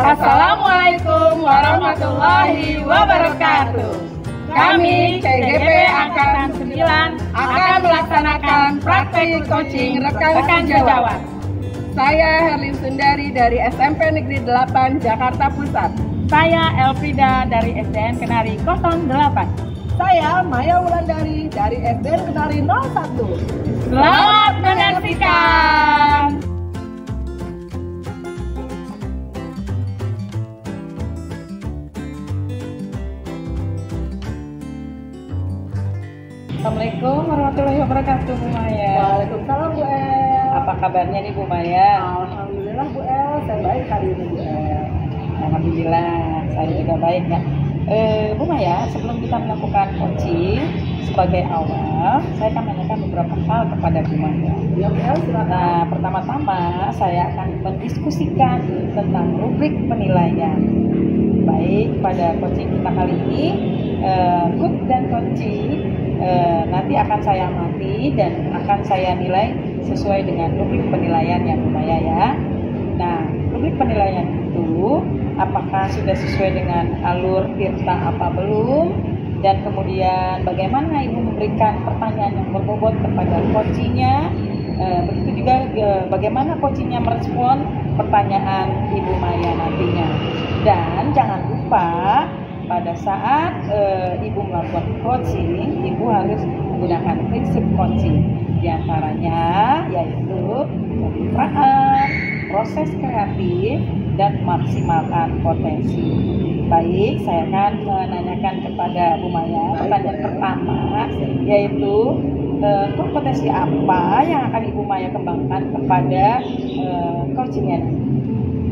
Assalamualaikum warahmatullahi wabarakatuh. Kami CGP Angkatan 9 akan melaksanakan praktek coaching rekan sejawat. Saya Herlin Sundari dari SMP Negeri 8 Jakarta Pusat. Saya Elfrida dari SDN Kenari 08. Saya Maya Wulandari dari SDN Kenari 01. Selamat menyaksikan. Assalamualaikum warahmatullahi wabarakatuh, Bu Maya. Waalaikumsalam, Bu El. Apa kabarnya nih, Bu Maya? Alhamdulillah, Bu El. Saya baik hari ini, Bu El. Alhamdulillah, saya juga baik ya. Bu Maya, sebelum kita melakukan coaching sebagai awal, saya akan menanyakan beberapa hal kepada Bu Maya. Ya, Bu El, silakan. Nah, pertama-tama saya akan mendiskusikan tentang rubrik penilaian. Baik, pada coaching kita kali ini, good dan coaching nanti akan saya amati dan akan saya nilai sesuai dengan rubrik penilaian yang Bu Maya ya. Nah, rubrik penilaian itu apakah sudah sesuai dengan alur tirta apa belum, dan kemudian bagaimana Ibu memberikan pertanyaan yang berbobot kepada coachingnya, begitu juga bagaimana coachingnya merespon pertanyaan Ibu Maya nantinya. Dan jangan lupa pada saat Ibu melakukan coaching, Ibu harus menggunakan prinsip coaching, diantaranya yaitu kemitraan, proses kreatif, dan maksimalkan potensi. Baik, saya akan menanyakan kepada Bu Maya pertanyaan pertama, yaitu kompetensi apa yang akan Ibu Maya kembangkan kepada coachingnya?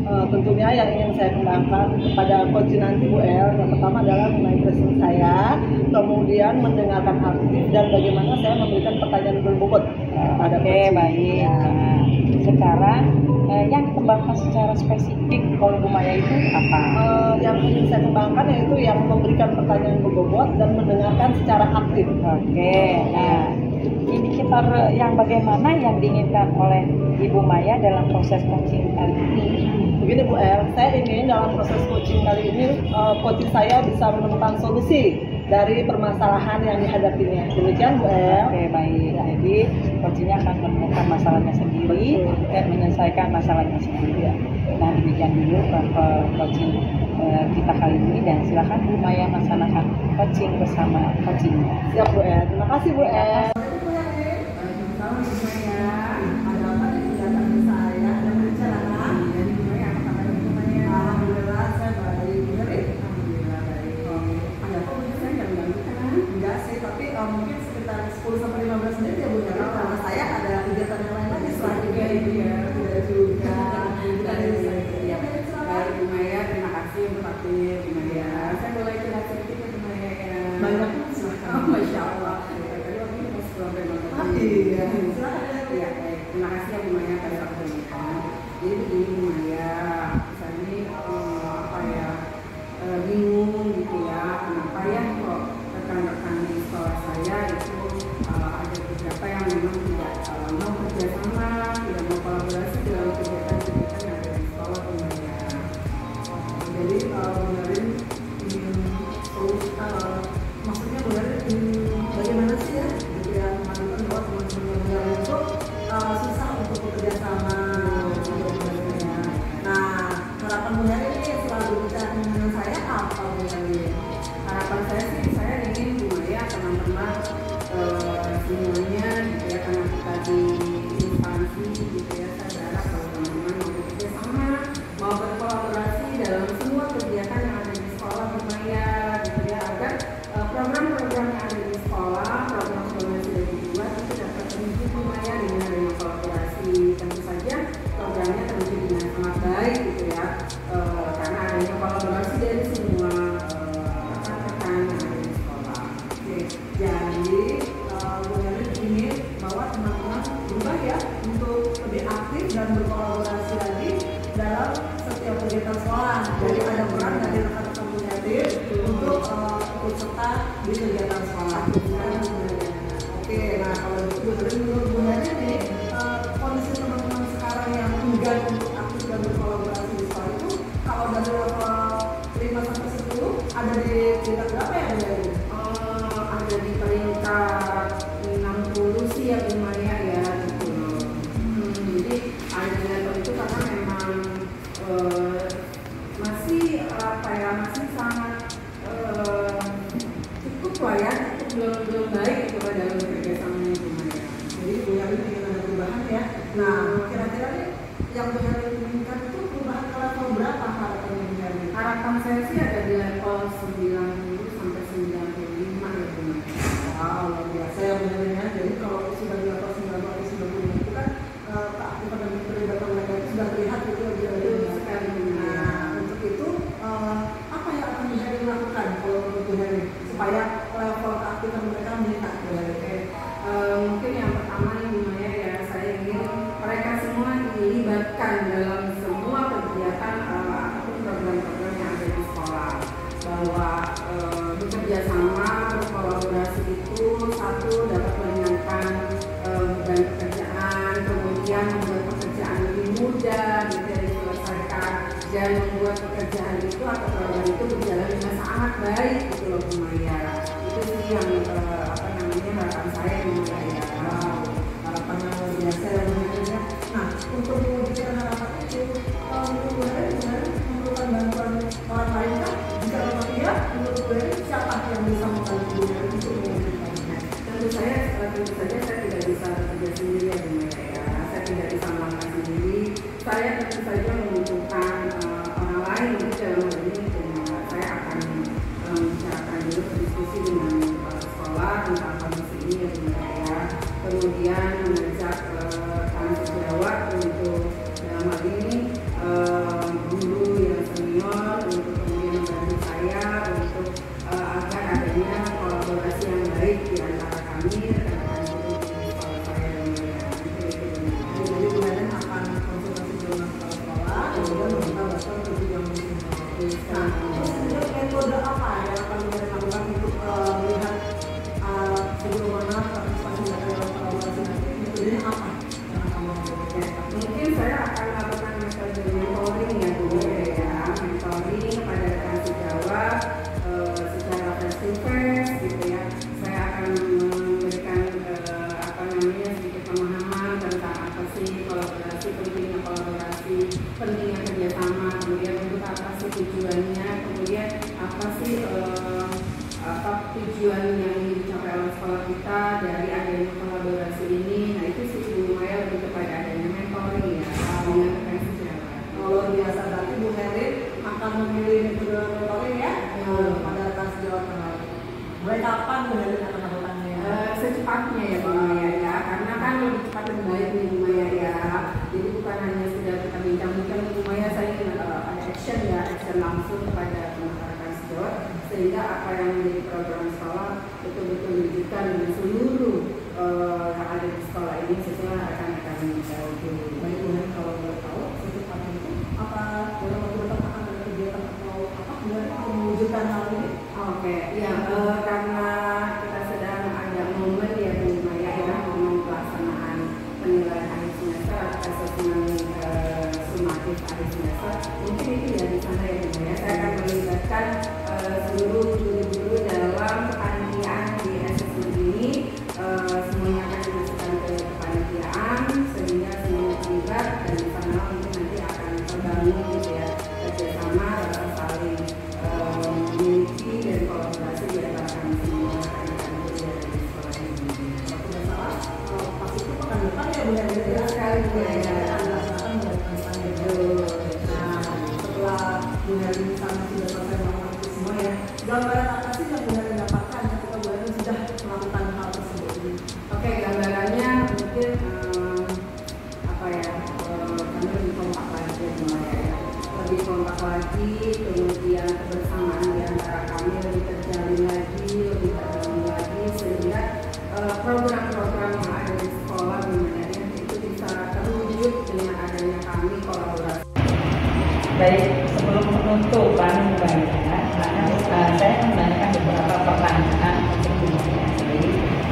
Tentunya yang ingin saya kembangkan kepada coaching nanti, Bu El, yang pertama adalah mengenai present saya, kemudian mendengarkan aktif, dan bagaimana saya memberikan pertanyaan berbobot pada coaching. Baik. Nah, sekarang yang dikembangkan secara spesifik kalau Bu Maya itu apa? Yang ingin saya kembangkan yaitu yang memberikan pertanyaan berbobot dan mendengarkan secara aktif. Nah, indikator yang bagaimana yang diinginkan oleh Ibu Maya dalam proses coaching kali ini? Begini, Bu El, saya ingin dalam proses coaching kali ini coaching saya bisa menemukan solusi dari permasalahan yang dihadapinya. Demikian, Bu El. Baik. Jadi coachingnya akan menemukan masalahnya sendiri dan menyelesaikan masalahnya sendiri. Nah, demikian dulu coaching kita kali ini, dan silakan Bu Maya melaksanakan coaching bersama coachingnya. Siap, Bu El. Terima kasih, Bu El. Mungkin sekitar 10-15 menit ya Bu ya, karena saya ada kegiatan yang lain lagi selanjutnya itu ya. Tidak juga ya. Baik Bu Maya, terima kasih untuk aktif Bu Maya. Saya boleh curhat sedikit ya Bu Maya ya. Banyak. Masya Allah. Tadi waktu ini masih kurang banget. Iya. Ya, baik. Terima kasih ya Bu Maya atas waktunya. Jadi begini Bu Maya, saya ini bingung gitu ya, kenapa ya kok rekan-rekan di sekolah saya itu ada beberapa yang memang tidak mau kerjasama, tidak mau kolaborasi dalam kegiatan-kegiatan yang ada di sekolah Bu Maya. Jadi benerin maksudnya benerin bagaimana sih ya gitu ya, memadukan bahwa teman-teman yang itu susah untuk bekerja sama gitu ya. Nah, harapan Bu Maya ini selalu bicara dengan saya apa Bu Maya? Harapan saya sih, saya ingin Bu Maya, teman-teman semuanya gitu ya, karena kita di instansi gitu ya, saya berharap kalau teman-teman mau bekerja sama, mau berkolaborasi dalam semua kegiatan yang ada di sekolah Bu Maya gitu ya, agar program-program yang ada di sekolah, program-program yang sudah dibuat itu dapat terwujud Bu Maya dengan adanya kolaborasi. Tentu saja programnya terwujud dengan sangat baik gitu ya, karena adanya kolaborasi dari semua rekan-rekan yang ada di sekolah. Oke, jadi benar begini bahwa teman-teman berubah ya untuk lebih aktif dan berkolaborasi lagi dalam setiap kegiatan sekolah. Jadi ada peran dari rekan-rekan Bu Maya untuk ikut serta di kegiatan sekolah. Oke, nah kalau menurut Bu Maya nih, kondisi teman-teman sekarang yang enggan untuk aktif dan berkolaborasi di sekolah itu, kalau dari level 5 sampai 10 ada di peringkat berapa ya Bu Heri? Ada di peringkat 60 sih ya Bu Maya ya gitu. Jadi ada di level itu karena memang masih apa ya, masih sangat cukup lah ya, belum baik itu kan dalam kerjasamanya Bu Maya. Jadi Bu Heri ingin ada perubahan ya. Nah, kira-kira nih yang Bu Heri inginkan itu perubahan ke level berapa harapannya Bu Heri? Harapan saya sih ada di level 90 sampai 95 ya Bu Maya. Wow, luar biasa ya Bu Heri ya. Jadi kalau sudah di level 90 atau 95 itu kan keaktifan dan keterlibatan mereka itu sudah terlihat gitu ya Bu Heri. Sekali Bu Maya. Nah, untuk itu apa yang akan Bu Heri lakukan kalau menurut Bu Heri supaya level keaktifan mereka meningkat Bu Heri? Mungkin yang pertama nih Bu Maya ya, saya ingin mereka semua dilibatkan dalam semua kegiatan ataupun program-program yang ada di sekolah, bahwa bekerja sama, berkolaborasi itu satu dapat meringankan beban pekerjaan, kemudian membuat pekerjaan lebih mudah gitu ya diselesaikan, dan membuat pekerjaan itu atau program itu berjalan dengan sangat baik gitu loh Bu Maya. Itu sih yang apa namanya harapan saya Bu Maya. Wow, harapan yang luar biasa ya Bu Heri ya. Nah, untuk mewujudkan harapan itu, menurut Bu Heri memerlukan bantuan orang lain kan? Jika memang iya, menurut Bu Heri siapa yang bisa membantu Bu Heri untuk mewujudkannya? Tentu saja saya tidak bisa bekerja sendiri ya Bu Maya ya. Saya tidak bisa melakukan sendiri. Saya tentu saja membutuhkan orang lain untuk dalam hal ini Bu Maya. Saya akan membicarakan dulu, berdiskusi dengan kepala sekolah tentang kondisi ini ya Bu Maya. Kemudian mengajak rekan sejawat untuk dalam hal ini guru yang senior untuk kemudian membantu saya untuk agar adanya kolaborasi yang baik di antara kami rekan-rekan guru di sekolah saya dan Jadi Bu Heri akan konsultasi dengan kepala sekolah, kemudian meminta bantuan ke guru yang mungkin. Nah, terus kemudian metode apa yang akan Bu Heri lakukan untuk melihat sejauh mana partisipasi mereka dalam kolaborasi nanti? Metodenya apa yang akan Bu Heri lakukan? mungkin saya akan melakukan metode mentoring ya Bu Maya ya, mentoring kepada rekan sejawat secara face to face gitu ya. Saya akan memberikan apa namanya sedikit pemahaman tentang apa sih kolaborasi, pentingnya kerjasama, kemudian untuk apa sih tujuannya, kemudian apa sih apa tujuan yang dicapai oleh sekolah kita dari adanya kolaborasi ini. Nah itu sih Bu Maya lebih kepada adanya mentoring ya dengan rekan sejawat. Luar biasa, berarti Bu Heri akan memilih metode mentoring ya pada rekan sejawat yang lain. Mulai kapan Bu Heri akan melakukannya ya? Secepatnya ya Bu Maya ya, karena kan lebih cepat lebih baik nih Bu Maya ya. Jadi bukan hanya sudah kita bincang-bincang Bu Maya, saya ingin ada action ya, action langsung kepada rekan sejawat, sehingga apa yang menjadi program sekolah betul-betul diwujudkan dengan seluruh yang ada di sekolah ini sesuai rekan-rekan yang saya dulu. Baik Bu Heri, kalau boleh tahu secepatnya itu apa dalam waktu dekat akan ada kegiatan atau apa Bu Heri untuk mewujudkan hal ini? Oke, ya karena kita sedang ada momen ya Bu Maya ya, momen pelaksanaan penilaian akhir semester atau asesmen sumatif akhir semester, mungkin itu ya di sana ya Bu Maya. Saya akan melibatkan seluruh guru-guru dalam kepanitiaan di asesmen ini. Semuanya akan dimasukkan ke kepanitiaan sehingga semuanya terlibat, dan di sana mungkin nanti akan terbangun gitu ya kerjasama saling memiliki dan kolaborasi di antara kami semua rekan-rekan guru yang ada di sekolah ini. Kalau tidak salah, pas itu pekan depan ya Bu Heri ya? Sekali Bu Heri. Akan dilaksanakan mulai pekan depan ya. Nah, setelah Bu Heri misalnya sudah selesai melakukan itu semua ya, gambaran apa sih yang Bu Heri dapatkan ketika Bu Heri sudah melakukan hal tersebut ini? Oke, gambarannya mungkin apa ya, kami lebih kompak lagi ya Bu Maya ya. Lebih kompak lagi, kemudian kebersamaan di antara kami lebih terjalin lagi, lebih terbangun lagi, sehingga program-program yang ada di sekolah Bu Maya itu bisa terwujud dengan adanya kami kolaborasi. Baik, sebelum penutupan banyak, saya menanyakan beberapa pertanyaan untuk Bu Maya.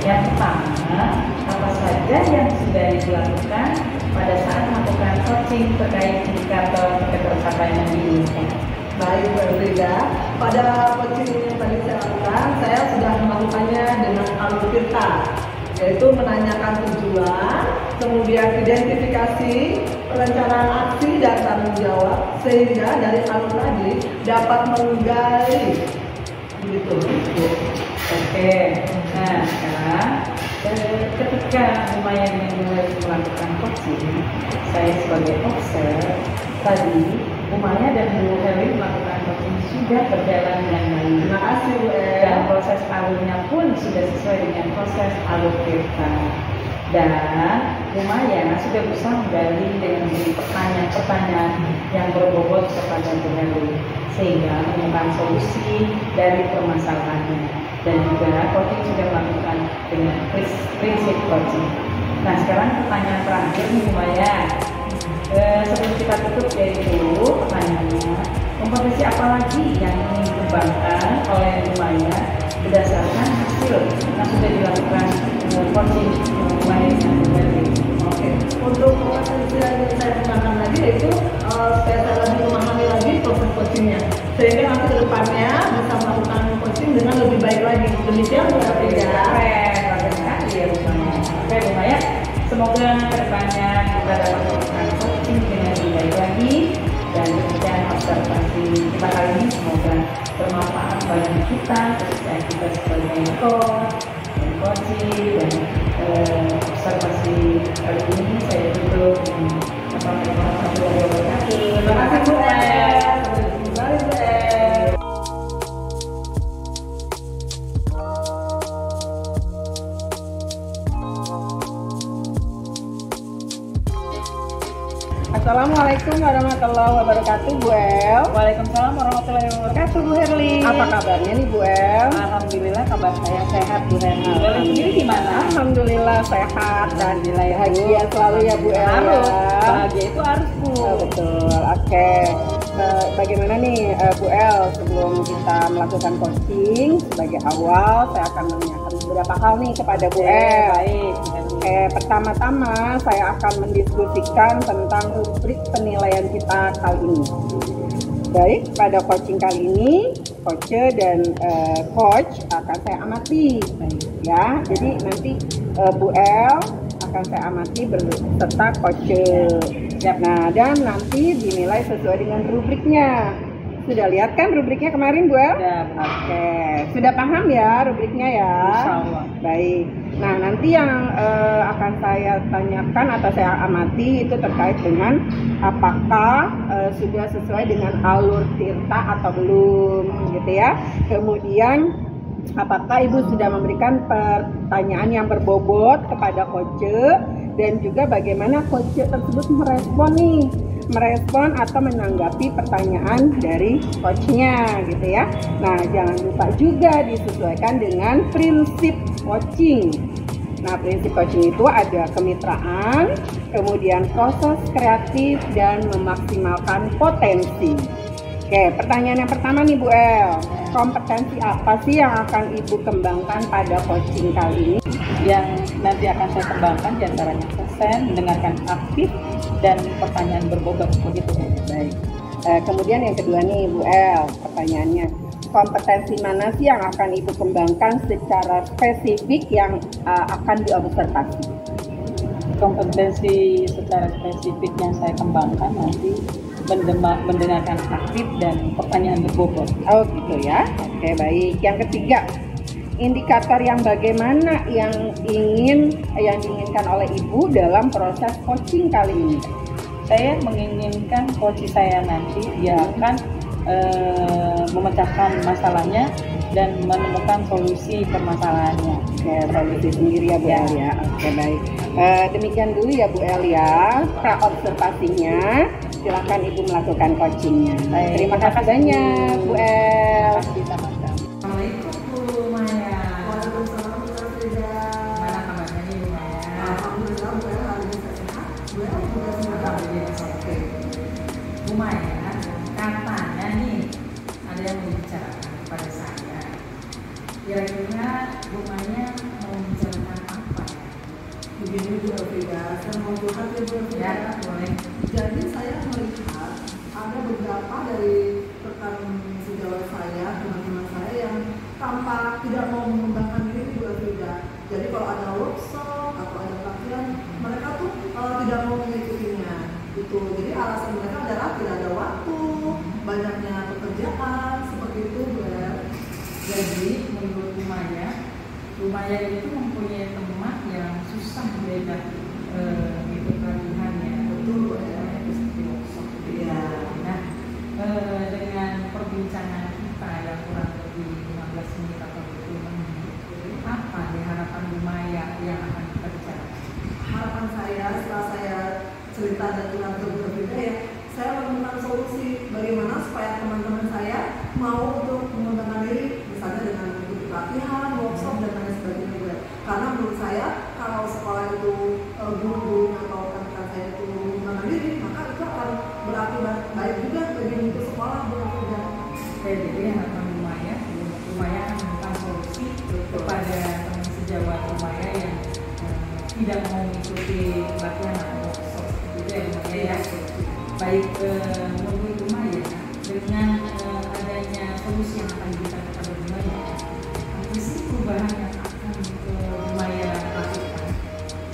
Yang pertama, apa saja yang sudah dilakukan pada saat melakukan coaching terkait indikator tercapaian yang diinginkan? Baik, Bu Elfrida. Pada coaching yang tadi saya lakukan, saya sudah melakukannya dengan alur tirta, yaitu menanyakan tujuan, kemudian identifikasi, perencanaan aksi dan tanggung jawab, sehingga dari alur tadi dapat menggali begitu. Oke, nah sekarang ketika lumayan mulai melakukan coaching, saya sebagai obser tadi Umaya dan Bu Heli melakukan coaching sudah berjalan dengan baik. Terima kasih, Bu El. Dan proses alurnya pun sudah sesuai dengan proses alur kita. Dan Umaya sudah berusaha menggali dengan pertanyaan-pertanyaan yang berbobot kepada Bu Heli, sehingga menemukan solusi dari permasalahannya. Dan juga coaching sudah melakukan dengan prinsip coaching. Nah sekarang pertanyaan terakhir nih Umaya. Sebelum kita tutup yaitu pertanyaannya, kompetensi apa lagi yang ingin dikembangkan oleh Umaya berdasarkan hasil yang sudah dilakukan coaching Umaya dan Umaya? Oke, untuk kompetensi yang ingin saya kembangkan lagi yaitu supaya saya lebih memahami lagi proses coachingnya, sehingga nanti ke depannya bisa melakukan coaching dengan lebih baik lagi. Demikian Bu Elfrida. Bagus sekali ya Umaya. Oke Umaya, semoga kedepannya kita dapat melakukan coaching dengan lebih baik lagi, dan demikian observasi kita kali ini semoga bermanfaat bagi kita, khususnya kita sebagai coach dan coaching. Dan observasi kali ini saya tutup dengan Assalamualaikum warahmatullahi wabarakatuh. Terima kasih Bu El. Mari Bu El. Assalamualaikum warahmatullahi wabarakatuh, Bu El. Waalaikumsalam warahmatullahi wabarakatuh, Bu Herli. Apa kabarnya nih, Bu El? Alhamdulillah kabar saya sehat, Bu Herli. Bu Herli sendiri gimana? Alhamdulillah sehat dan bahagia selalu ya, Bu El. Harus, Ya. bahagia itu harus, Bu. Betul. Oke. Bagaimana nih, Bu El? Sebelum kita melakukan coaching, sebagai awal saya akan menanyakan beberapa hal nih kepada Bu El. Baik. Oke, pertama-tama saya akan mendiskusikan tentang rubrik penilaian kita kali ini. Baik, pada coaching kali ini, coach dan coach akan saya amati, ya. Jadi nanti Bu El akan saya amati beserta coach. Nah, dan nanti dinilai sesuai dengan rubriknya. Sudah lihat kan rubriknya kemarin, Bu El? Ya, benar. Oke, sudah paham ya rubriknya ya? Insya Allah. Baik. Nah, nanti yang akan saya tanyakan atau saya amati itu terkait dengan apakah sudah sesuai dengan alur tirta atau belum, gitu ya. Kemudian apakah Ibu sudah memberikan pertanyaan yang berbobot kepada coach, dan juga bagaimana coach tersebut merespon atau menanggapi pertanyaan dari coachnya, gitu ya. Nah, jangan lupa juga disesuaikan dengan prinsip coaching. Nah, prinsip coaching itu ada kemitraan, kemudian proses kreatif, dan memaksimalkan potensi. Oke, pertanyaan yang pertama nih Bu El, kompetensi apa sih yang akan Ibu kembangkan pada coaching kali ini? Yang nanti akan saya kembangkan diantaranya present, mendengarkan aktif, dan pertanyaan berbobot, begitu. Baik. Kemudian yang kedua nih Bu El, pertanyaannya, kompetensi mana sih yang akan Ibu kembangkan secara spesifik yang akan diobservasi? Kompetensi secara spesifik yang saya kembangkan nanti mendengarkan aktif dan pertanyaan berbobot. Oh gitu ya. Oke, baik. Yang ketiga, indikator yang bagaimana yang diinginkan oleh Ibu dalam proses coaching kali ini? Saya menginginkan coach saya nanti dia akan memecahkan masalahnya dan menemukan solusi permasalahannya. Oke, solusi sendiri ya Bu El ya. Oke, baik. Demikian dulu ya Bu El ya, pra-observasinya. Silakan Ibu melakukan coachingnya. Baik. Terima kasih banyak Bu El. Assalamualaikum Bu Maya. Waalaikumsalam Bu Elfrida. Gimana kabarnya nih Bu Maya? Alhamdulillah Bu El hari ini saya sehat. Bu El juga sehat. Alhamdulillah, oke. Bu Maya, katanya nih ada yang mau dibicarakan kepada saya. Kira-kira Bu Maya mau bicarakan apa ya? Begini Bu Elfrida, saya mau curhat ya Bu Elfrida. Ya, boleh. Jadi saya melihat ada beberapa dari perkara Maya itu mempunyai teman yang susah diajak ikut latihan ya. Betul ya. Seperti workshop gitu ya. Nah, dengan perbincangan kita yang kurang lebih 15 menit atau 20 menit, apa nih harapan Bu Maya yang akan kita bicarakan? Harapan saya setelah saya cerita dan mengatur berbeda ya, saya menemukan solusi bagaimana supaya teman-teman saya mau untuk mengembangkan diri, misalnya dengan mengikuti pelatihan, workshop dan lain sebagainya juga. Karena menurut saya kalau sekolah itu guru-guru atau rekan-rekan saya itu mengembangkan diri, maka itu akan berakibat baik juga bagi mutu sekolah bekerja. Oke, jadi harapan Bu Maya akan memberikan solusi kepada teman sejawat Bu Maya yang tidak mau mengikuti pelatihan atau workshop seperti itu ya Bu Maya ya. Baik, menurut Bu Maya dengan adanya solusi yang akan diberikan kepada Bu Maya, apa sih perubahan yang akan Bu Maya lakukan?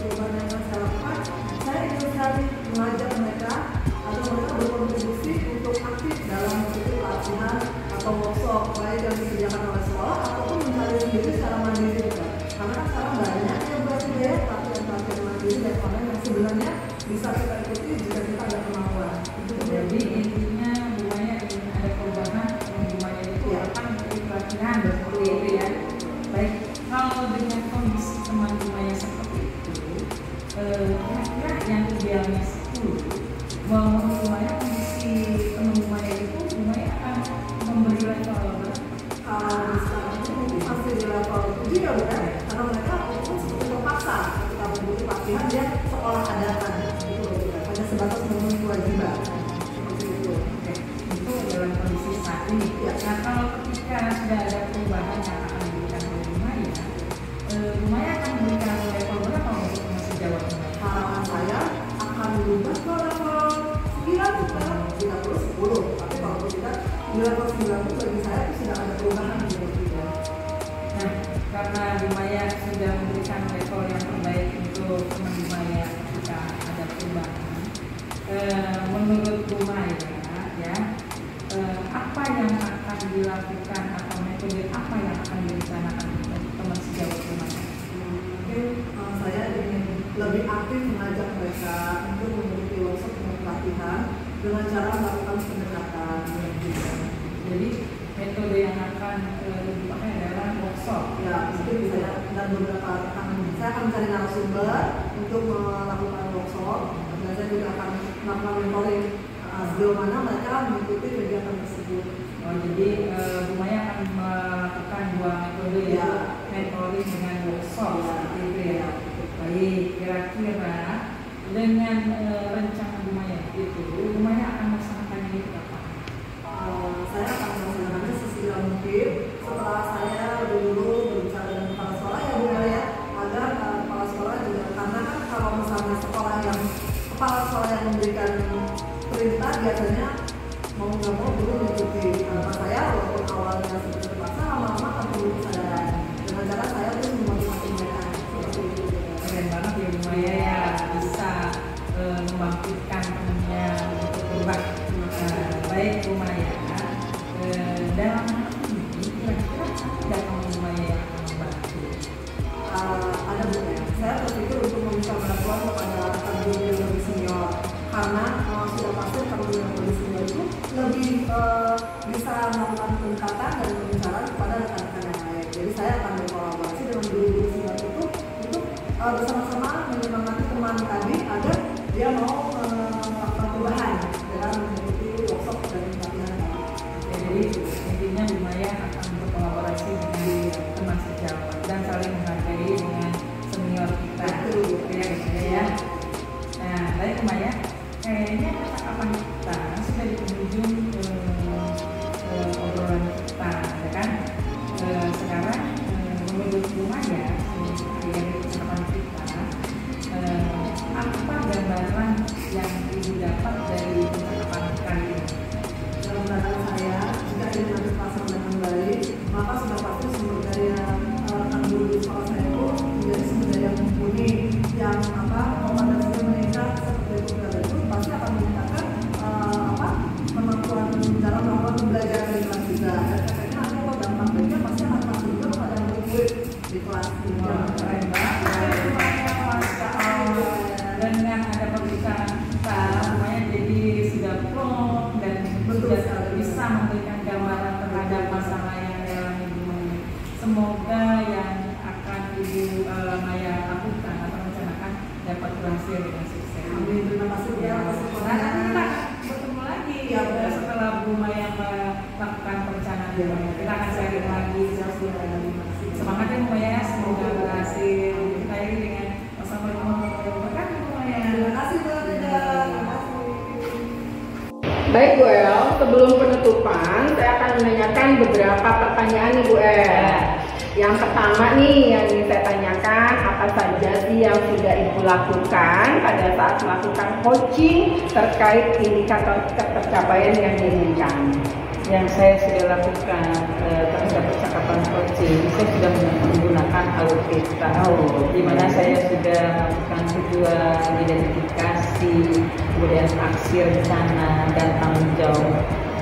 Perubahan yang saya lakukan, saya ingin sekali mengajak mereka atau mereka berkontribusi untuk aktif dalam mengikuti pelatihan atau workshop baik yang disediakan oleh sekolah ataupun mencari sendiri secara mandiri juga. Karena kan sekarang banyak yang bersedia pelatihan mandiri dan online yang sebenarnya bisa kita ikuti jika kita ada kemauan. Jadi intinya Bu Maya ingin ada perubahan, Bu Maya itu akan mengikuti pelatihan seperti itu ya. Baik, kalau dengan kondisi teman Bu Maya seperti itu, kira-kira yang idealnya 10, mau Bu Maya kondisi teman Bu Maya itu, Bu Maya akan memberi level berapa? Kalau misalnya itu mungkin masih di level 7 ya bukan? Karena mereka itu seperti terpaksa ketika mengikuti pelatihan dia sekolah adakan gitu loh, hanya sebatas memenuhi kewajiban seperti itu. Oke, itu dalam kondisi saat ini. Ya. Nah, kalau ketika sudah ada perubahan yang akan diberikan oleh Bu Maya akan memberikan level berapa untuk teman sejawat Bu Maya? Harapan saya akan berubah ke level 9 sekarang 30-10, tapi kalau tidak di level 9 itu bagi saya itu sudah ada perubahan di level 3. Nah, karena Bu Maya sudah memberikan level yang terbaik untuk teman Bu Maya ketika ada perubahan, menurut Bu Maya ya, apa yang akan dilakukan atau metode apa yang akan direncanakan untuk teman sejawat Bu Maya? Mungkin saya ingin lebih aktif mengajak mereka untuk mengikuti workshop dan pelatihan dengan cara melakukan pendekatan yang juga. Jadi metode yang akan dipakai adalah workshop. Ya, mungkin saya dan beberapa rekan saya akan mencari narasumber untuk melakukan workshop dan saya juga akan melakukan mentoring sejauh mana mereka mengikuti kegiatan tersebut. Oh, jadi Bu Maya akan melakukan dua metode ya, mentoring dengan workshop seperti itu ya. Baik, kira-kira dengan rencana Bu Maya itu, Bu Maya akan melaksanakan ini kapan? Saya akan melaksanakannya sesegera mungkin setelah saya lebih dulu berbicara dengan kepala sekolah ya Bu ya, agar kepala sekolah juga, karena kan kalau misalnya kepala sekolah yang memberikan perintah biasanya mau nggak mau dulu mengikuti. Karena saya walaupun awalnya seperti terpaksa, lama-lama akan perlu kesadaran dengan cara saya terus memotivasi mereka seperti itu. Keren banget ya Bu Maya ya, bisa membangkitkan temannya untuk berubah. Baik Bu Maya, dalam hal ini kira-kira ada kamu Bu Maya yang akan membantu? Ada Bu ya. Saya berpikir untuk meminta bantuan kepada rekan guru yang lebih senior, karena sudah pasti rekan guru yang lebih senior itu lebih bisa melakukan pendekatan dan pembicaraan kepada rekan-rekan yang lain. Jadi saya akan berkolaborasi dengan guru-guru senior itu untuk bersama-sama menyemangati teman tadi agar dia mau melakukan perubahan dalam mengikuti workshop dan pelatihan. Jadi intinya Bu Maya akan berkolaborasi dengan teman sejawat dan saling menghargai dengan senior kita. Ya. Nah, baik Bu Maya, kayaknya percakapan kita sudah di penghujung obrolan kita, ya kan? Sekarang menurut Bu Maya dari percakapan kita, apa gambaran yang Ibu dapat dari percakapan kali ini? Dalam pandangan saya, jika ingin nanti pasang dengan kembali memberikan gambaran terhadap masalah yang dialami Ibu Maya. Semoga yang akan Ibu Maya lakukan atau rencanakan dapat berhasil dengan sukses. Amin. Terima kasih ya. Nah, nanti kita bertemu lagi ya setelah Bu Maya melakukan perencanaan Bu Maya. Kita akan sharing lagi. Semangat ya Bu Maya, semoga berhasil. Kita akhiri dengan wassalamualaikum warahmatullahi wabarakatuh Bu Maya. Terima kasih Bu Rida. Baik Bu El, sebelum penutupan saya akan menanyakan beberapa pertanyaan nih Bu El. Yang pertama nih yang ingin saya tanyakan, apa saja sih yang sudah Ibu lakukan pada saat melakukan coaching terkait indikator tercapaian yang diinginkan? Yang saya sudah lakukan terhadap percakapan coaching, saya sudah menggunakan alur peta, di mana saya sudah melakukan tujuan, identifikasi, kemudian aksi, rencana, dan tanggung jawab,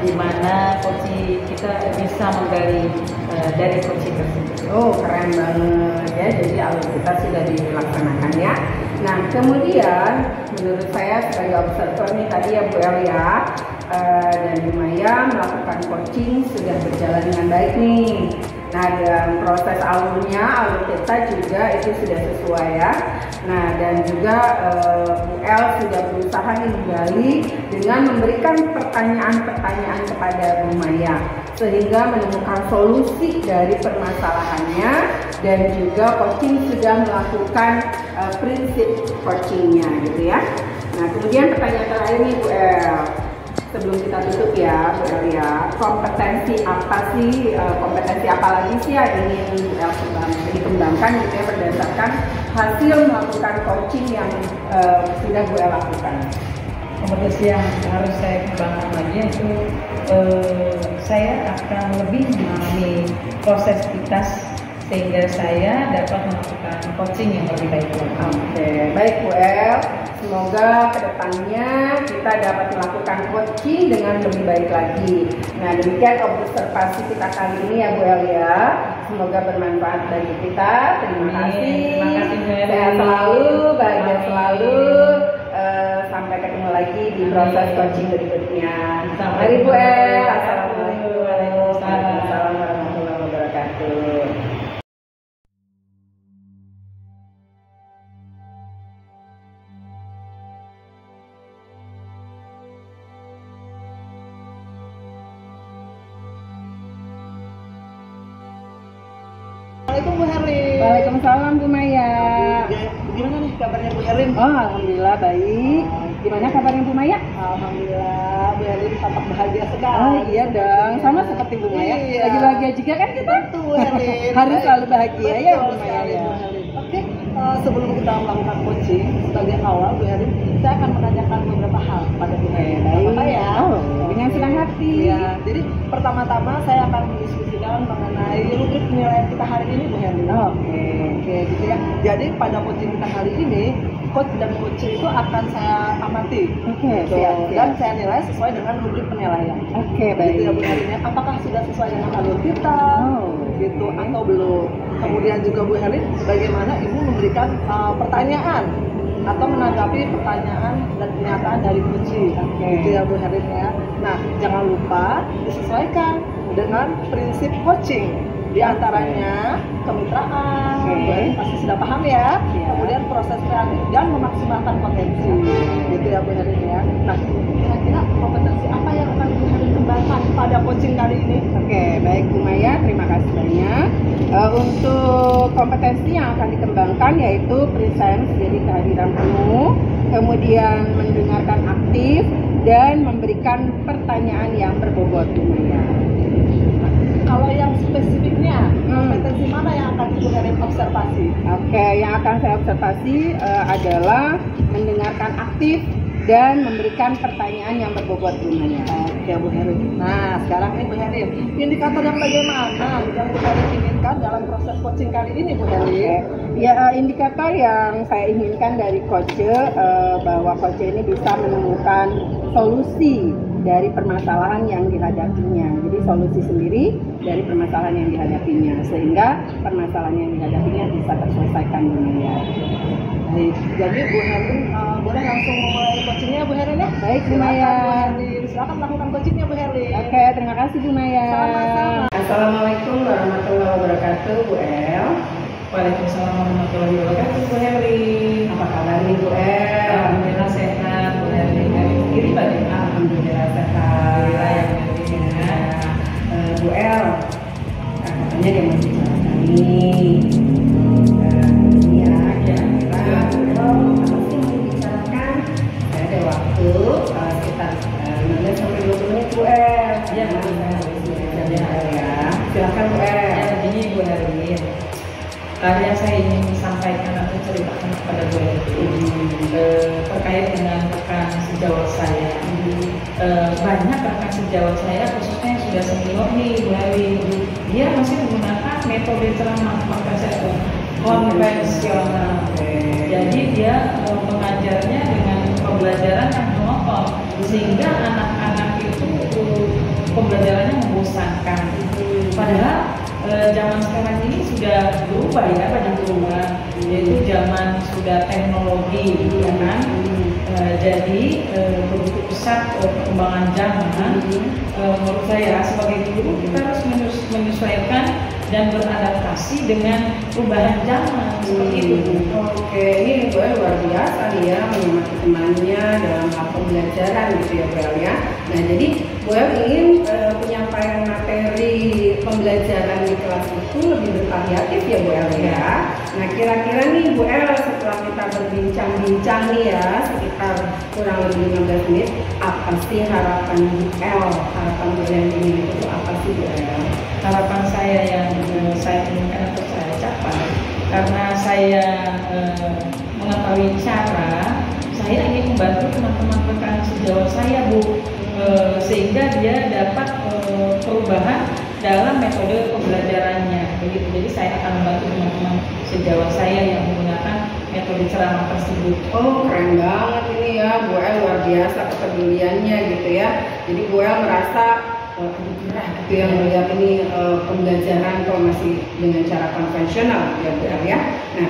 di mana coaching kita bisa menggali dari coaching tersebut. Oh, keren banget ya. Jadi alur kita sudah dilaksanakan ya. Nah, kemudian menurut saya sebagai observer nih tadi ya Bu El ya, dan Bu Maya melakukan coaching sudah berjalan dengan baik nih. Nah, dan proses alurnya, alur kita juga itu sudah sesuai ya. Nah, dan juga Bu El sudah berusaha nih menggali dengan memberikan pertanyaan-pertanyaan kepada Bu Maya, sehingga menemukan solusi dari permasalahannya, dan juga coaching sudah melakukan prinsip coachingnya gitu ya. Nah, kemudian pertanyaan terakhir nih Bu El, sebelum kita tutup ya Bu El ya, kompetensi apa sih, kompetensi apa lagi sih yang ingin Bu El dikembangkan gitu ya berdasarkan hasil melakukan coaching yang sudah Bu El lakukan? Kompetensi yang harus saya kembangkan lagi yaitu saya akan lebih memahami proses kita sehingga saya dapat melakukan coaching yang lebih baik lagi. Oke, baik Bu El. Semoga kedepannya kita dapat melakukan coaching dengan lebih baik lagi. Nah, demikian observasi kita kali ini ya Bu El ya. Semoga bermanfaat bagi kita. Terima kasih. Terima kasih Bu El. Sehat selalu, bahagia selalu. Sampai ketemu lagi di proses coaching berikutnya. Mari Bu El. Assalamualaikum warahmatullahi wabarakatuh. Assalamualaikum Bu Herlin. Waalaikumsalam Bu Maya. Gimana nih kabarnya Bu Herlin? Oh, alhamdulillah baik. Gimana kabarnya Bu Maya? Alhamdulillah Bu Herlin tampak bahagia sekali. Oh iya dong, sama seperti Bu Maya. Iya. Lagi bahagia juga kan kita? Betul Bu Herlin. Harus selalu bahagia ya Bu Betul Maya sekali, ya. Bu Herlin. Oke, sebelum kita melakukan coaching sebagai awal Bu Herlin, saya akan menanyakan beberapa hal pada Bu Herlin. Apa ya? Oh, dengan senang hati. Ya, jadi pertama-tama saya akan mendiskusikan mengenai rubrik penilaian kita hari ini Bu Herlin. Oke. Oke, gitu ya. Jadi pada coaching kita hari ini, coach dan coaching itu akan saya amati. Oke, Gitu. siap. Dan saya nilai sesuai dengan rubrik penilaian. Oke, baik. Gitu ya Bu Herlin ya. Apakah sudah sesuai dengan alur kita? Oh. Gitu atau belum? Kemudian juga Bu Herlin, bagaimana Ibu memberikan pertanyaan atau menanggapi pertanyaan dan pernyataan dari coaching. Oke. Gitu ya Bu Herlin ya. Nah, jangan lupa disesuaikan dengan prinsip coaching. Di antaranya kemitraan, Oke. Bu Herlin pasti sudah paham ya. Iya. Kemudian proses kreatif dan memaksimalkan potensi. Gitu ya Bu Herlin ya. Nah, kira-kira kompetensi apa yang akan Bu Herlin kembangkan pada coaching kali ini? Oke, baik Bu Maya, terima kasih banyak. Untuk kompetensi yang akan dikembangkan yaitu presence, jadi kehadiran penuh, kemudian mendengarkan aktif, dan memberikan pertanyaan yang berbobot Bu Maya. Kalau yang spesifiknya, kompetensi mana yang akan Ibu Herlin observasi? Oke, yang akan saya observasi adalah mendengarkan aktif dan memberikan pertanyaan yang berbobot Bu Maya. Oke Bu Herlin. Nah sekarang ini Bu Herlin, indikator yang bagaimana yang Bu Herlin inginkan dalam proses coaching kali ini Bu Herlin? Ya, indikator yang saya inginkan dari coach bahwa coach ini bisa menemukan solusi dari permasalahan yang dihadapinya. Jadi solusi sendiri dari permasalahan yang dihadapinya, sehingga permasalahan yang dihadapinya bisa terselesaikan dunia. Baik, jadi Bu Herlin boleh langsung memulai coachingnya Bu Herlin ya? Baik, Bu Silakan, Maya. Bu Herlin. Silakan melakukan coachingnya Bu Herlin. Oke, terima kasih Bu Maya. Sama-sama. Assalamualaikum warahmatullahi wabarakatuh, Bu El. Waalaikumsalam warahmatullahi wabarakatuh, Bu Herli. Apa kabar nih Bu El? Alhamdulillah sehat, Bu Herli. Dari kiri bagaimana? Alhamdulillah sehat. Alhamdulillah. Bu El, katanya dia masih cerita nih. Ini ya, kira-kira Bu El apa sih yang mau dibicarakan? Saya ada waktu sekitar 15 sampai 20 menit Bu El. Ya, Ya, silakan Bu El. Ya, begini Bu Herli. Yang saya ingin sampaikan atau ceritakan kepada Bu Herli terkait dengan rekan sejawat saya. Banyak rekan sejawat saya, khususnya yang sudah senior nih Bu Herli, dia masih menggunakan metode ceramah konvensional. Jadi dia mengajarnya dengan pembelajaran yang monoton, sehingga anak-anak itu pembelajarannya membosankan. Padahal zaman sekarang ini sudah berubah ya, banyak berubah, yaitu zaman sudah teknologi, ya kan? Jadi begitu pesat perkembangan zaman, menurut saya sebagai guru kita harus menyesuaikan dan beradaptasi dengan perubahan zaman seperti itu. Oke, ini Bu El luar biasa nih ya, menyemangati temannya dalam hal pembelajaran gitu ya Bu El ya. Nah jadi Bu El ingin penyampaian materi pembelajaran di kelas itu lebih bervariatif ya Bu El ya. Nah kira-kira nih Bu El setelah kita berbincang-bincang nih ya sekitar kurang lebih 15 menit, apa sih harapan Bu El, harapan Bu El ini itu apa sih Bu El? Harapan saya yang saya inginkan atau saya capai, karena saya mengetahui cara, saya ingin membantu teman-teman rekan sejawat saya Bu, sehingga dia dapat perubahan dalam metode pembelajarannya begitu. Jadi saya akan membantu teman-teman sejawat saya yang menggunakan metode ceramah tersebut. Oh keren banget ini ya Bu El, luar biasa kepeduliannya gitu ya. Jadi Bu El merasa gitu yang melihat ini pembelajaran kok masih dengan cara konvensional ya Bu El ya. Nah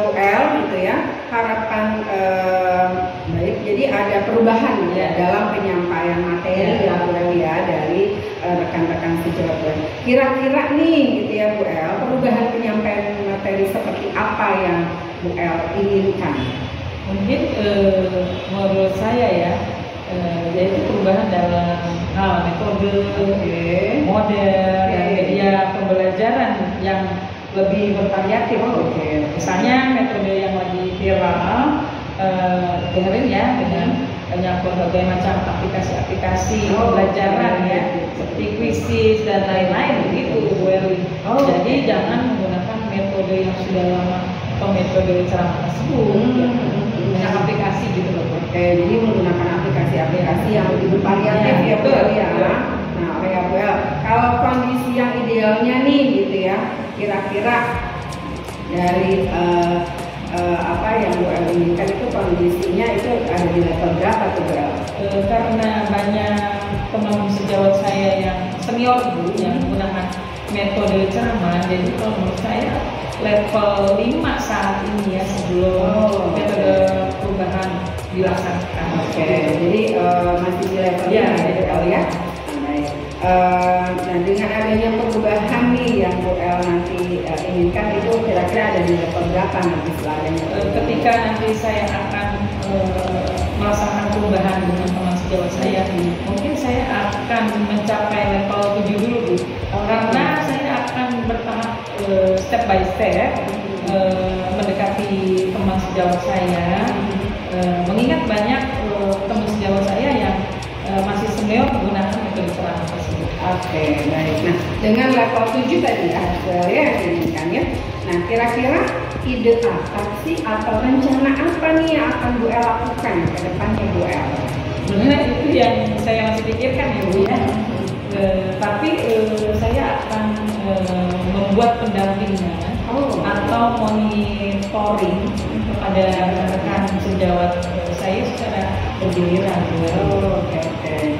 Bu El gitu ya, harapan baik, jadi ada perubahan ya dalam penyampaian materi ya Bu El ya dari rekan-rekan sejawat Bu El. Kira-kira nih gitu ya Bu El, perubahan penyampaian materi seperti apa yang Bu El inginkan? Mungkin menurut saya ya, yaitu perubahan dalam hal metode, model, dan media pembelajaran yang lebih bervariatif. Misalnya metode yang lagi viral, dengerin ya, dengan banyak berbagai macam aplikasi-aplikasi pembelajaran ya, seperti Quizizz dan lain-lain begitu Bu Erwin. Jadi jangan menggunakan metode yang sudah lama atau metode ceramah tersebut. Banyak aplikasi gitu loh. Jadi menggunakan aplikasi-aplikasi yang lebih bervariatif ya Bu El ya. Nah oke ya Bu El, kalau kondisi yang idealnya nih gitu ya, kira-kira dari apa yang Bu El inginkan itu kondisinya itu ada di level berapa tuh Bu El? Karena banyak teman sejawat saya yang senior Bu yang menggunakan metode ceramah, jadi kalau menurut saya level 5 saat ini ya, sebelum metode perubahan dilaksanakan. Jadi masih di level ya, ya. Baik. Nah dengan adanya perubahan nih yang Bu El nanti inginkan itu kira-kira ada di level berapa nanti setelah adanya? Ketika nanti saya akan melaksanakan perubahan dengan teman sejawat saya, mungkin saya akan mencapai level 7 dulu Bu. Karena saya akan bertahap step by step mendekati teman sejawat saya, mengingat banyak teman sejawat saya yang masih senior menggunakan metode ceramah tersebut. Baik. Nah dengan level 7 tadi ya yang diinginkan ya. Nah kira-kira ide apa sih atau rencana apa nih yang akan Bu El lakukan ke depannya Bu El? Sebenarnya itu yang saya masih pikirkan ya Bu ya. Tapi saya akan membuat pendampingan atau monitoring kepada rekan sejawat saya secara bergiliran. Oh, oke.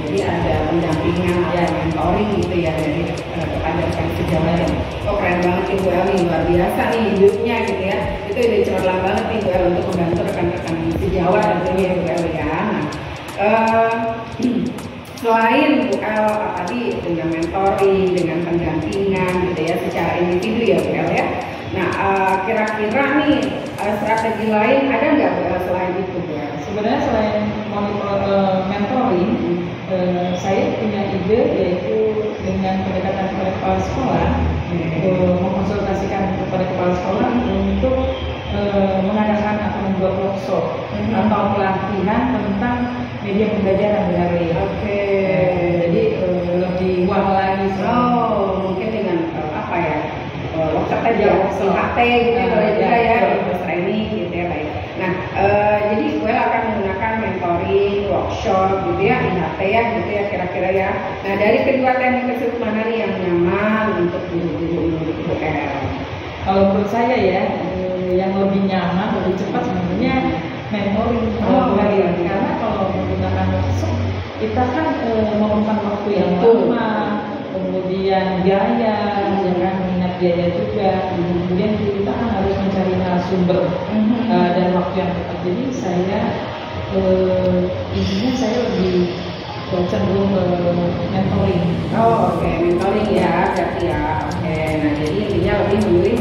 Jadi ada pendampingan, ada mentoring gitu ya dari kepada rekan sejawat. Oh, keren banget Ibu El nih, luar biasa nih hidupnya gitu ya. Itu ide cemerlang banget nih Ibu El untuk membantu rekan-rekan sejawat tentunya Ibu El ya. Nah, selain Bu El tadi dengan mentoring, dengan pendampingan gitu ya secara individu ya Bu El ya. Nah, kira-kira nih strategi lain ada nggak Bu El selain itu Bu El? Sebenarnya selain mentoring, saya punya ide yaitu dengan pendekatan kepada kepala sekolah, mengkonsultasikan kepada kepala sekolah untuk mengadakan atau membuat workshop atau pelatihan tentang media pembelajaran dari Oke. Jadi lebih wah lagi. Oh, mungkin dengan apa ya? Workshop aja, workshop HT gitu ya, training gitu ya baik. Nah, jadi gue akan menggunakan mentoring, workshop gitu ya, IHT ya gitu ya kira-kira ya. Nah, dari kedua teknik tersebut mana nih yang nyaman untuk guru-guru menurut El? Kalau menurut saya ya, yang lebih nyaman, lebih cepat sebenarnya mentoring. Karena kalau menggunakan workshop, kita kan memerlukan waktu yang lama, kemudian biaya, ya kan, minat biaya juga. Kemudian kita kan harus mencari narasumber dan waktu yang tepat. Jadi saya intinya saya lebih cenderung mentoring. Oh, oke, mentoring ya, berarti ya. Oke, nah jadi intinya lebih memilih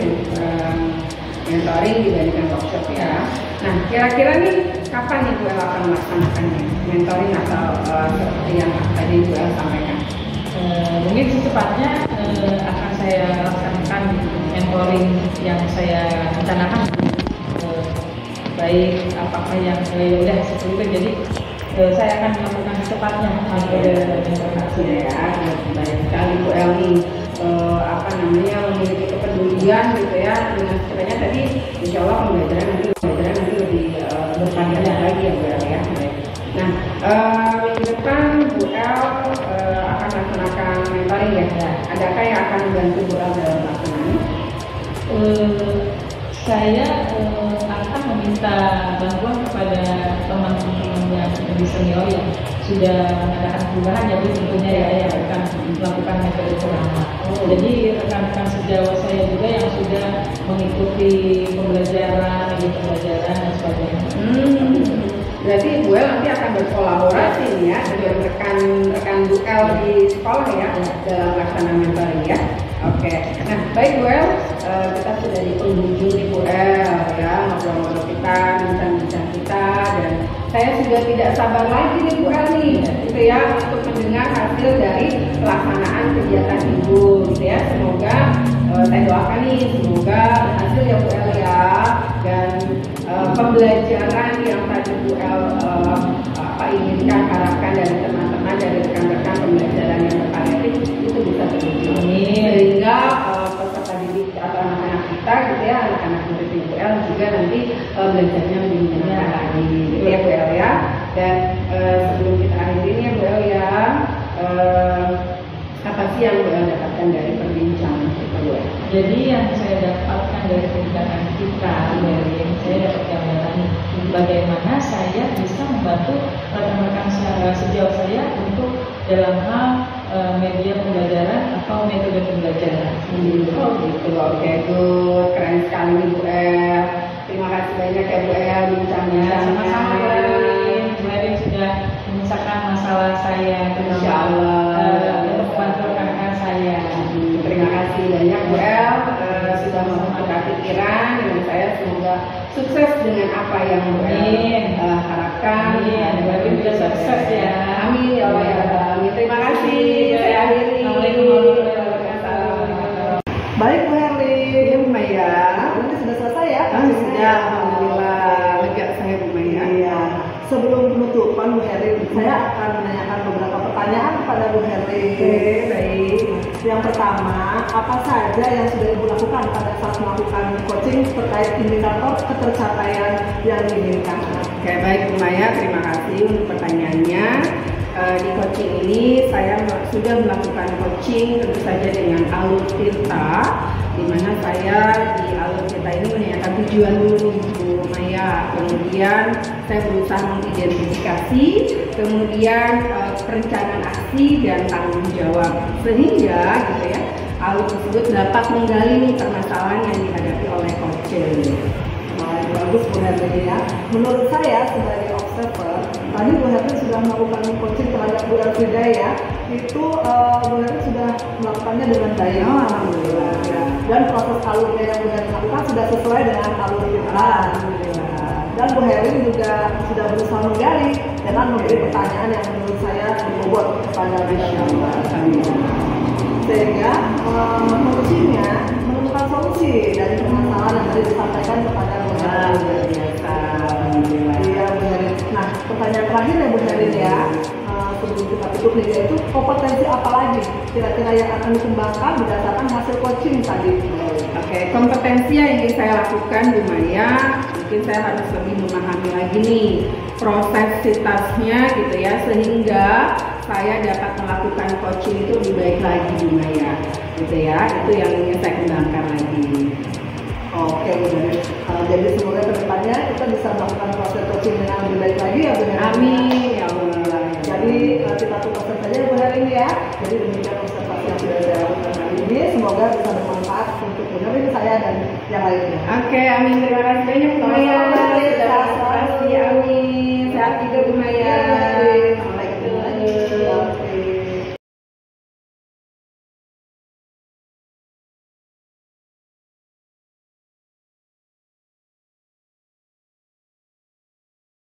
mentoring dibandingkan workshop ya. Nah, kira-kira nih kapan nih Bu El akan melaksanakannya? Mentoring atau seperti yang tadi Bu El sampaikan? Mungkin secepatnya akan saya laksanakan mentoring yang saya rencanakan. Baik apakah yang udah seperti itu, jadi saya akan melakukan secepatnya Ya, baik sekali Bu El nih memiliki kepedulian gitu ya dengan sebenarnya tadi insya Allah pembelajaran nanti lebih berpanjang lagi ya Bu El ya. Nah, minggu depan Bu El akan melaksanakan mentoring ya. Adakah yang akan membantu Bu El dalam melaksanakannya? Saya akan meminta bantuan kepada teman-teman yang lebih senior yang sudah mengadakan perubahan, jadi tentunya ya akan melakukan metode ceramah. Jadi rekan-rekan sejawat saya juga yang sudah mengikuti pembelajaran dan sebagainya. Berarti Bu El nanti akan berkolaborasi nih ya dengan rekan Bu El di sekolah ya dalam pelaksanaan mentoring ya. Oke, nah baik Bu El, kita sudah di penghujung nih Bu El ya, ngobrol-ngobrol kita, bincang-bincang kita, dan saya sudah tidak sabar lagi nih Bu El nih, gitu ya, untuk mendengar hasil dari pelaksanaan kegiatan Ibu, gitu ya. Semoga saya doakan nih, semoga berhasil ya Bu El ya, dan pembelajaran yang tadi Bu El inginkan, harapkan dari teman-teman, dari rekan-rekan pembelajaran yang bervariatif itu bisa terwujud. Sehingga peserta didik atau anak-anak kita gitu ya, anak-anak murid Bu El juga nanti belajarnya lebih menyenangkan lagi gitu ya Bu El ya. Dan sebelum kita akhiri ya Bu El ya, apa sih yang Bu El dapatkan dari perbincangan kita Bu El? Jadi yang saya dapatkan dari perbincangan kita, saya dapat gambaran bagaimana saya bisa membantu rekan-rekan sejauh saya untuk dalam hal media pembelajaran atau metode pembelajaran. Oh gitu, oke, good, keren sekali nih Bu El. Terima kasih banyak ya Bu El bincang-bincangnya. Sama-sama Bu Erin sudah menyelesaikan masalah saya, Insya Allah untuk membantu rekan-rekan saya. Terima kasih banyak Bu El sudah membuka pikiran dengan saya. Semoga sukses dengan apa yang Bu El harapkan. Bu Erin juga sukses ya. Amin ya Allah ya. Terima kasih. Saya akhiri. Baik Bu Herli, Ya Bu Maya. ini sudah selesai ya? Sudah, alhamdulillah. Lega saya Bu Maya. Iya. Sebelum penutupan Bu Herli, saya akan menanyakan beberapa pertanyaan kepada Bu Herli. Oke, baik. Yang pertama, apa saja yang sudah Ibu lakukan pada saat melakukan coaching terkait indikator ketercapaian yang diinginkan? Oke, baik Bu Maya, terima kasih untuk pertanyaannya. Di coaching ini saya sudah melakukan coaching tentu saja dengan alur Tirta dimana saya di alur kita ini menanyakan tujuan dulu nih Bu Maya, kemudian saya berusaha mengidentifikasi, kemudian perencanaan aksi dan tanggung jawab, sehingga gitu ya alur tersebut dapat menggali nih permasalahan yang dihadapi oleh coaching. Bagus Bu Herlin ya. Menurut saya sebagai observer, tadi Bu Herlin sudah melakukan coaching terhadap Bu Elfrida ya. Itu Bu Herlin sudah melakukannya dengan baik. Alhamdulillah. Ya. Dan proses alurnya yang Bu Herlin lakukan sudah sesuai dengan alur kita. Dan Bu Herlin juga sudah berusaha menggali dengan memberi pertanyaan yang menurut saya berbobot kepada bidang sehingga coachingnya menemukan solusi dari permasalahan yang tadi disampaikan kepada Bu Herlin. Iya Bu Herlin. Nah, pertanyaan terakhir ya Bu Herlin ya, sebelum kita tutup nih, yaitu kompetensi apa lagi kira-kira yang akan dikembangkan berdasarkan hasil coaching tadi? Oke, kompetensi yang ingin saya lakukan Bu Maya, mungkin saya harus lebih memahami lagi nih prosesitasnya gitu ya, sehingga saya dapat melakukan coaching itu lebih baik lagi Bu Maya gitu ya, itu yang ingin saya kembangkan lagi. Oke Bu Herlin. Jadi semoga kedepannya kita bisa melakukan proses coaching dengan lebih baik lagi ya Bu Herlin. Amin ya Allah. Jadi kita tutup saja Bu Herlin ya. Jadi demikian observasi yang sudah saya lakukan kali ini. Semoga bisa bermanfaat untuk Bu Herlin, saya dan yang lainnya. Oke, amin, terima kasih banyak Bu Maya. Sama-sama, Sudah observasi, amin. Sehat juga Bu Maya.